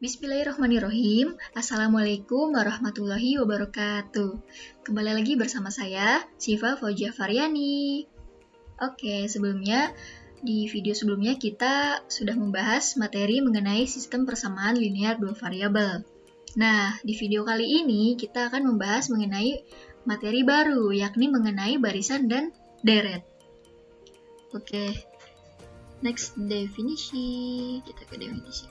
Bismillahirrahmanirrahim. Assalamualaikum warahmatullahi wabarakatuh. Kembali lagi bersama saya, Syifa Fauzia Faryani. Oke, di video sebelumnya kita sudah membahas materi mengenai sistem persamaan linear dua variabel. Nah, di video kali ini kita akan membahas mengenai materi baru, yakni mengenai barisan dan deret. Oke, next definisi. Kita ke definisi.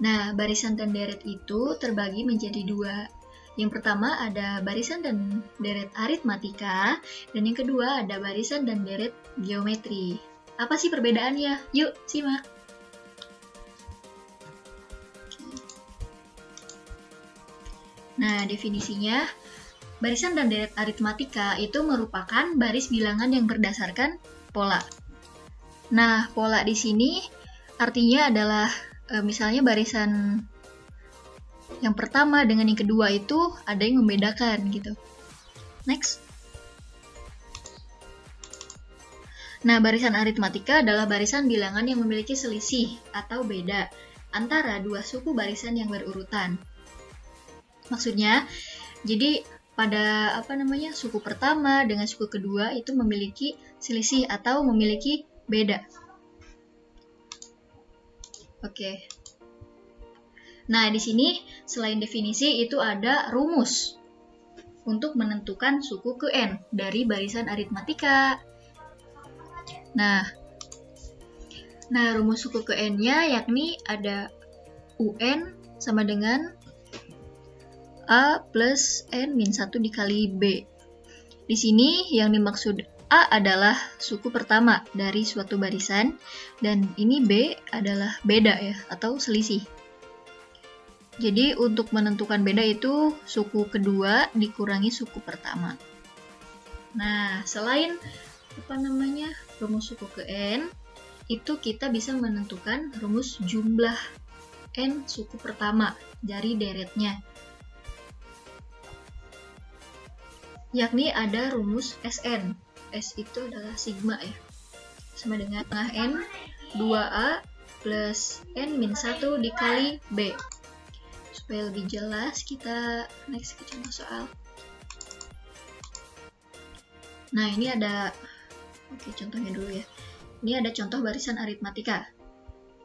Nah, barisan dan deret itu terbagi menjadi dua. Yang pertama ada barisan dan deret aritmatika, dan yang kedua ada barisan dan deret geometri. Apa sih perbedaannya? Yuk, simak. Nah, definisinya, barisan dan deret aritmatika itu merupakan baris bilangan yang berdasarkan pola. Nah, pola di sini artinya adalah misalnya barisan yang pertama dengan yang kedua itu ada yang membedakan gitu. Next. Nah, barisan aritmatika adalah barisan bilangan yang memiliki selisih atau beda antara dua suku barisan yang berurutan. Maksudnya, jadi pada suku pertama dengan suku kedua itu memiliki selisih atau memiliki beda. Oke. Nah, di sini selain definisi itu ada rumus untuk menentukan suku ke n dari barisan aritmatika. Nah, rumus suku ke n-nya yakni ada UN sama dengan A plus N min 1 dikali B. Di sini yang dimaksud A adalah suku pertama dari suatu barisan, dan ini B adalah beda ya, atau selisih. Jadi untuk menentukan beda itu suku kedua dikurangi suku pertama. Nah, selain rumus suku ke N, itu kita bisa menentukan rumus jumlah N suku pertama dari deretnya. Yakni ada rumus Sn. S itu adalah sigma ya, sama dengan N 2A plus N min 1 dikali B. Supaya lebih jelas, kita next ke contoh soal. Nah, ini ada, contohnya dulu ya. Ini ada contoh barisan aritmatika.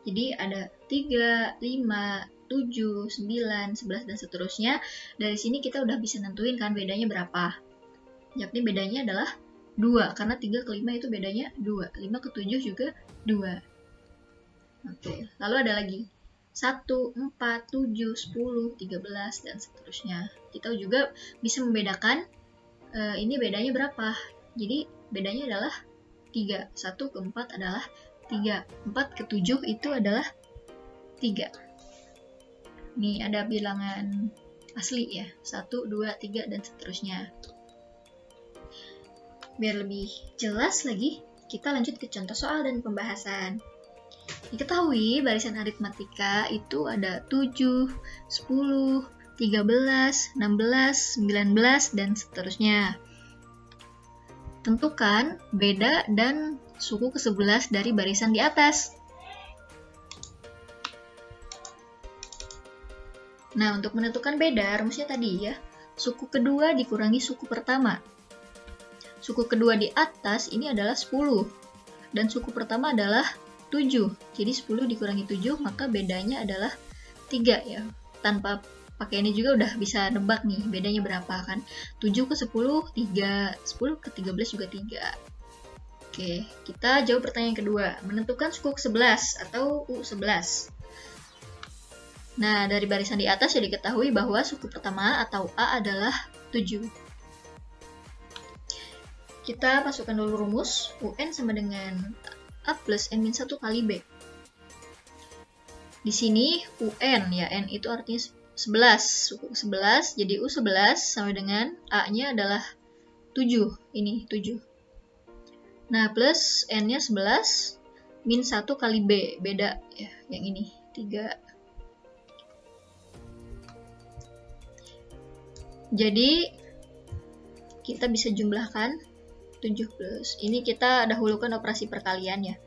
Jadi ada 3, 5, 7, 9, 11, dan seterusnya. Dari sini kita udah bisa nentuin kan bedanya berapa. Yakni bedanya adalah 2, karena 3 ke 5 itu bedanya 2, 5 ke 7 juga 2. Oke, lalu ada lagi 1, 4, 7, 10, 13, dan seterusnya. Kita juga bisa membedakan ini bedanya berapa. Jadi bedanya adalah 3, 1 ke 4 adalah 3, 4 ke 7 itu adalah 3. Ini ada bilangan asli ya, 1, 2, 3, dan seterusnya. Biar lebih jelas lagi, kita lanjut ke contoh soal dan pembahasan. Diketahui barisan aritmatika itu ada 7, 10, 13, 16, 19, dan seterusnya. Tentukan beda dan suku ke-11 dari barisan di atas. Nah, untuk menentukan beda, rumusnya tadi ya, suku kedua dikurangi suku pertama. Suku kedua di atas ini adalah 10, dan suku pertama adalah 7. Jadi 10 dikurangi 7, maka bedanya adalah 3 ya. Tanpa pakai ini juga udah bisa nebak nih bedanya berapa kan. 7 ke 10, 3. 10 ke 13 juga 3. Oke, kita jawab pertanyaan kedua. Menentukan suku ke-11 atau U11. Nah, dari barisan di atas ya diketahui bahwa suku pertama atau A adalah 7. Kita masukkan dulu rumus, UN sama dengan A plus N min 1 kali B. Di sini UN ya, N itu artinya 11, suku 11, jadi U11 sama dengan A-nya adalah 7, ini 7. Nah, plus N-nya 11, min 1 kali B, beda ya, yang ini, 3. Jadi kita bisa jumlahkan 7 plus. Ini kita dahulukan operasi perkalian ya.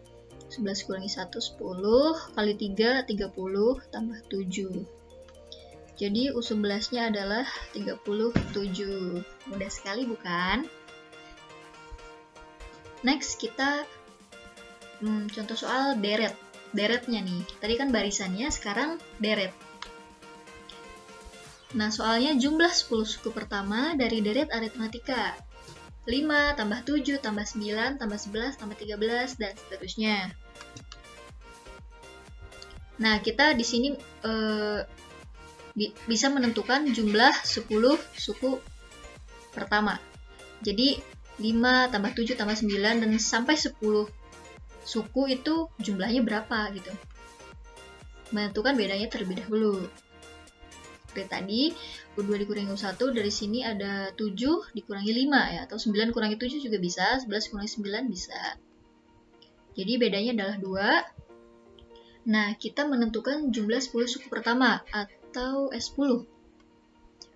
11 kurangi 1, 10. Kali 3, 30. Tambah 7. Jadi U11-nya adalah 37. Mudah sekali bukan? Next kita contoh soal deret. Deretnya nih. Tadi kan barisannya, sekarang deret. Nah, soalnya jumlah 10 suku pertama dari deret aritmatika. 5 tambah 7 tambah 9 tambah 11 tambah 13 dan seterusnya. Nah, kita di sini bisa menentukan jumlah 10 suku pertama. Jadi 5 tambah 7 tambah 9 dan sampai 10 suku itu jumlahnya berapa gitu. Menentukan bedanya terlebih dahulu. Seperti tadi, U2 dikurangi U1, dari sini ada 7 dikurangi 5 ya, atau 9 kurangi 7 juga bisa, 11 kurangi 9 bisa. Jadi bedanya adalah 2. Nah, kita menentukan jumlah 10 suku pertama, atau S10.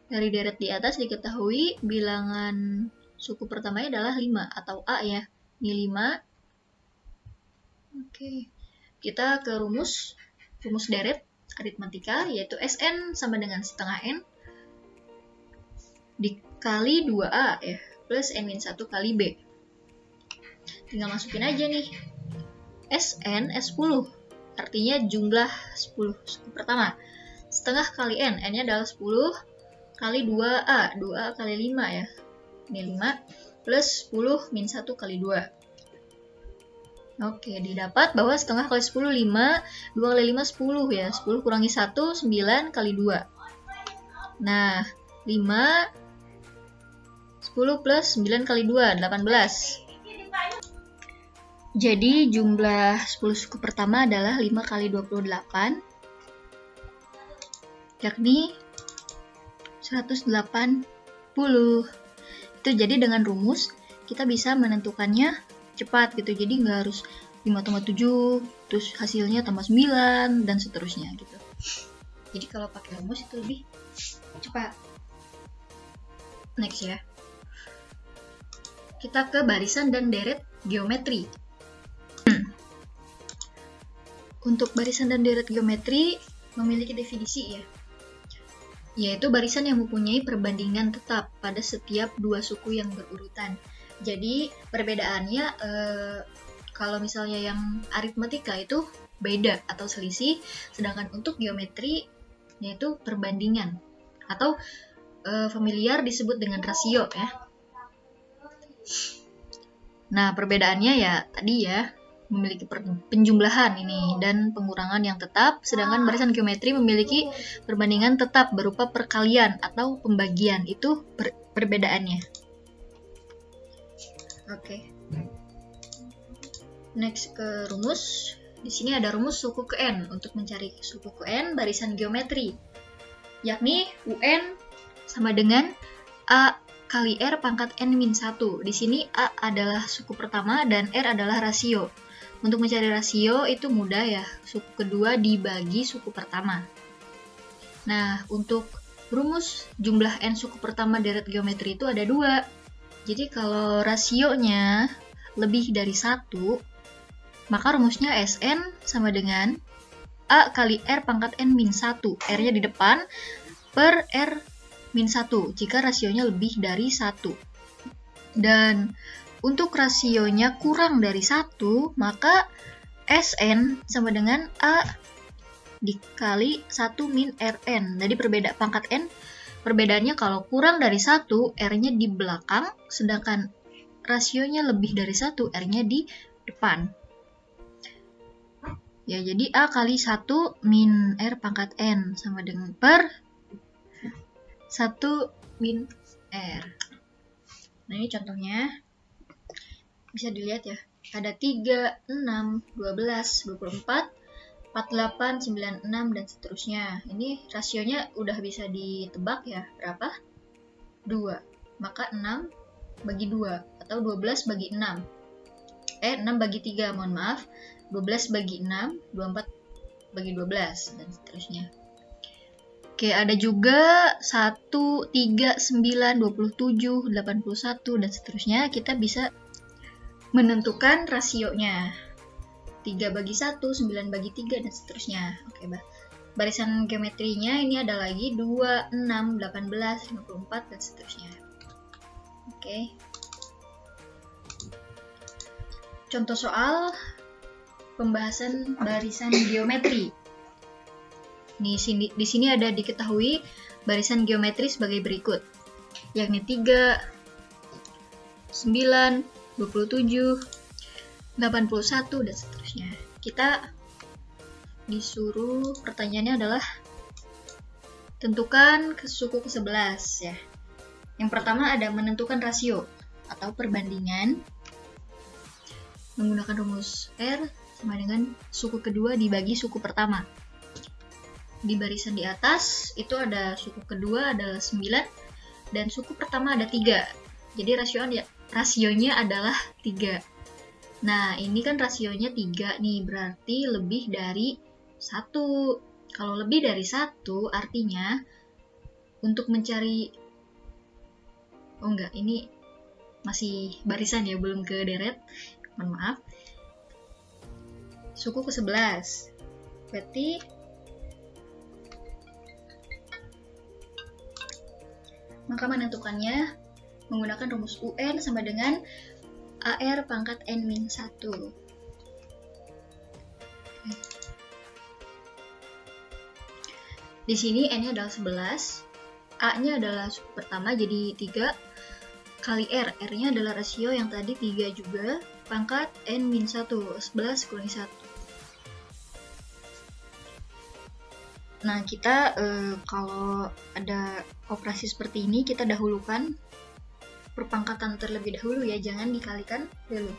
Dari deret di atas diketahui bilangan suku pertamanya adalah 5, atau A ya. Ini 5. Oke. Kita ke rumus deret aritmatika, yaitu Sn sama dengan setengah N dikali 2A ya, plus N-1 kali B. Tinggal masukin aja nih. Sn S10, artinya jumlah 10 suku pertama. Setengah kali N, N-nya adalah 10 kali 2A, 2A kali 5 ya. Ini 5, plus 10 min 1 kali 2. Oke, didapat bahwa setengah kali 10, 5, 2 kali 5, 10 ya. 10 kurangi 1, 9 kali 2. Nah, 5, 10 plus 9 kali 2, 18. Jadi jumlah 10 suku pertama adalah 5 kali 28, yakni 180. Itu jadi dengan rumus, kita bisa menentukannya cepat gitu, jadi nggak harus 5 tambah 7 terus hasilnya tambah 9 dan seterusnya gitu. Jadi kalau pakai rumus itu lebih cepat. Next ya, kita ke barisan dan deret geometri. Untuk barisan dan deret geometri memiliki definisi ya, yaitu barisan yang mempunyai perbandingan tetap pada setiap dua suku yang berurutan. Jadi perbedaannya kalau misalnya yang aritmatika itu beda atau selisih, sedangkan untuk geometri yaitu perbandingan atau familiar disebut dengan rasio ya. Nah, perbedaannya ya tadi ya, memiliki penjumlahan ini dan pengurangan yang tetap, sedangkan barisan geometri memiliki perbandingan tetap berupa perkalian atau pembagian. Itu perbedaannya. Oke. Next ke rumus. Di sini ada rumus suku ke N. Untuk mencari suku ke N barisan geometri, yakni UN sama dengan A kali R pangkat N-1. Di sini A adalah suku pertama dan R adalah rasio. Untuk mencari rasio itu mudah ya, suku kedua dibagi suku pertama. Nah, untuk rumus jumlah N suku pertama deret geometri itu ada 2. Jadi kalau rasionya lebih dari 1, maka rumusnya Sn sama dengan A kali R pangkat N-1. R-nya di depan per R-1 jika rasionya lebih dari 1. Dan untuk rasionya kurang dari 1, maka Sn sama dengan A dikali 1 min Rn. Jadi pangkat N, perbedaannya kalau kurang dari 1, R-nya di belakang, sedangkan rasionya lebih dari 1, R-nya di depan. Ya, jadi A kali 1 min R pangkat N sama dengan per 1 min R. Nah, ini contohnya. Bisa dilihat ya. Ada 3, 6, 12, 24, 48, 96, dan seterusnya. Ini rasionya udah bisa ditebak ya. Berapa? 2. Maka 6 bagi 2. Atau 12 bagi 6. 6 bagi 3, mohon maaf. 12 bagi 6, 24 bagi 12, dan seterusnya. Oke, ada juga 1, 3, 9, 27, 81, dan seterusnya. Kita bisa menentukan rasionya. 3/1, 9/3, dan seterusnya. Oke, barisan geometrinya ini ada lagi 2, 6, 18, 54, dan seterusnya. Oke. Contoh soal pembahasan barisan geometri. Di sini ada diketahui barisan geometri sebagai berikut, yakni 3, 9, 27, 81, dan seterusnya. Kita disuruh, pertanyaannya adalah tentukan suku ke-11 ya. Yang pertama ada menentukan rasio atau perbandingan menggunakan rumus R sama dengan suku kedua dibagi suku pertama. Di barisan di atas itu ada suku kedua adalah 9 dan suku pertama ada 3. Jadi rasionya adalah 3. Nah, ini kan rasionya 3 nih, berarti lebih dari 1. Kalau lebih dari 1 artinya untuk mencari, oh enggak, ini masih barisan ya, belum ke deret, mohon maaf. Suku ke-11 berarti maka menentukannya menggunakan rumus UN sama dengan AR pangkat N-1. Di sini N-nya adalah 11, A-nya adalah suku pertama jadi 3, kali R, R-nya adalah rasio yang tadi 3 juga, pangkat N-1, 11 kurangi 1. Nah, kita kalau ada operasi seperti ini, kita dahulukan perpangkatan terlebih dahulu ya, jangan dikalikan dulu.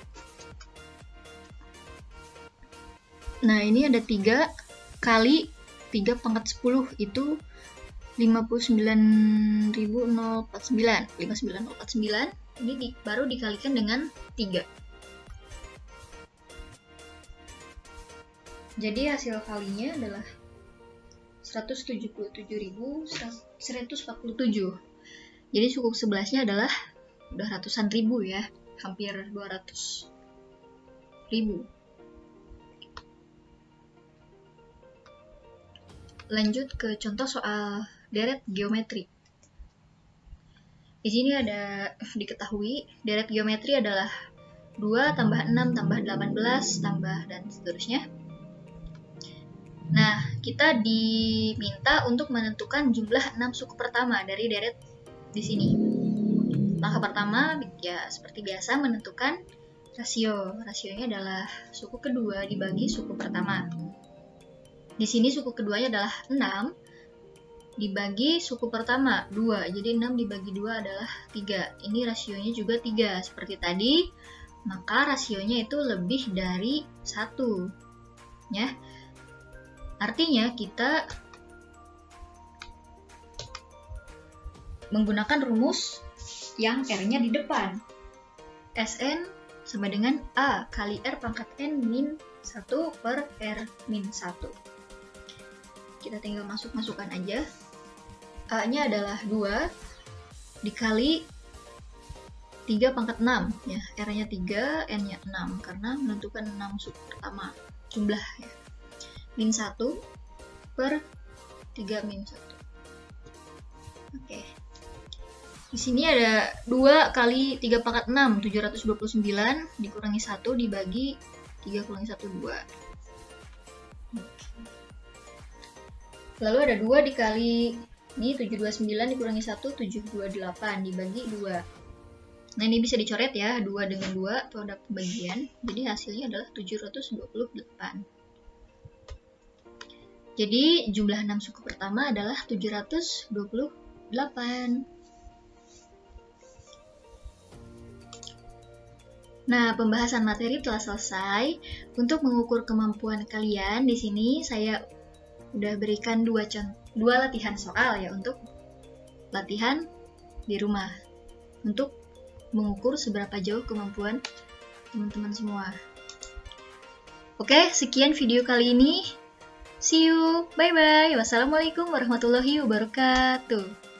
Nah, ini ada 3 kali 3 pangkat 10, itu 59.049. Ini baru dikalikan dengan 3. Jadi hasil kalinya adalah 177.147. Jadi suku 11-nya adalah udah ratusan ribu ya, hampir 200.000. Lanjut ke contoh soal deret geometri. Di sini ada diketahui deret geometri adalah 2 tambah 6 tambah 18 tambah dan seterusnya. Nah, kita diminta untuk menentukan jumlah 6 suku pertama dari deret di sini. Langkah pertama ya seperti biasa menentukan rasio. Rasionya adalah suku kedua dibagi suku pertama. Di sini suku keduanya adalah 6 dibagi suku pertama 2. Jadi 6 dibagi 2 adalah 3. Ini rasionya juga 3 seperti tadi. Maka rasionya itu lebih dari 1. Ya. Artinya kita menggunakan rumus yang R-nya di depan. Sn sama dengan A kali R pangkat N min 1 per R min 1. Kita tinggal masukkan aja. A-nya adalah 2 dikali 3 pangkat 6 ya. R-nya 3, N-nya 6 karena menentukan 6 suku pertama jumlah ya. Min 1 per 3 min 1. Oke. Di sini ada 2 kali 3 pangkat 6, 729 dikurangi 1 dibagi 3 kurangi 1, 2. Lalu ada 2 dikali ini 729 dikurangi 1, 728 dibagi 2. Nah, ini bisa dicoret ya, 2 dengan 2 itu ada pembagian. Jadi hasilnya adalah 728. Jadi jumlah 6 suku pertama adalah 728. Nah, pembahasan materi telah selesai. Untuk mengukur kemampuan kalian, di sini saya udah berikan dua latihan soal ya untuk latihan di rumah. Untuk mengukur seberapa jauh kemampuan teman-teman semua. Oke, sekian video kali ini. See you, bye-bye. Wassalamualaikum warahmatullahi wabarakatuh.